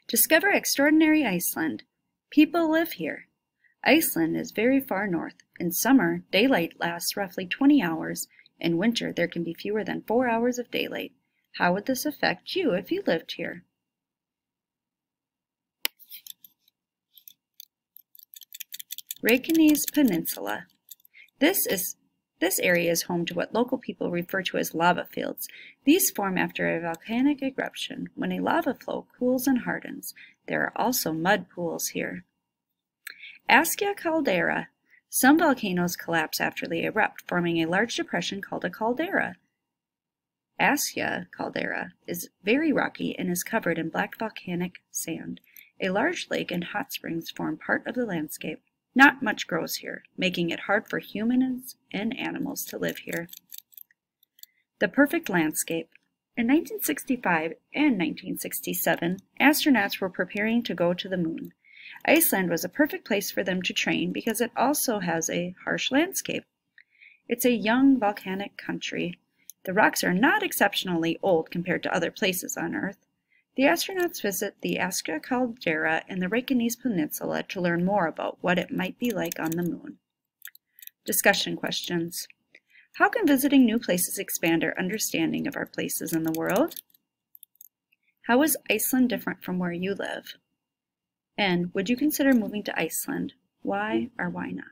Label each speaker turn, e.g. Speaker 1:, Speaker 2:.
Speaker 1: Discover extraordinary Iceland. People live here. Iceland is very far north. In summer, daylight lasts roughly 20 hours. In winter, there can be fewer than 4 hours of daylight. How would this affect you if you lived here? Reykjanes Peninsula. This area is home to what local people refer to as lava fields. These form after a volcanic eruption when a lava flow cools and hardens. There are also mud pools here. Askja caldera. Some volcanoes collapse after they erupt, forming a large depression called a caldera. Askja caldera is very rocky and is covered in black volcanic sand. A large lake and hot springs form part of the landscape. Not much grows here, making it hard for humans and animals to live here. The perfect landscape. In 1965 and 1967, astronauts were preparing to go to the moon. Iceland was a perfect place for them to train because it also has a harsh landscape. It's a young volcanic country. The rocks are not exceptionally old compared to other places on Earth. The astronauts visit the Askja caldera in the Reykjanes Peninsula to learn more about what it might be like on the moon. Discussion questions. How can visiting new places expand our understanding of our places in the world? How is Iceland different from where you live? And would you consider moving to Iceland? Why or why not?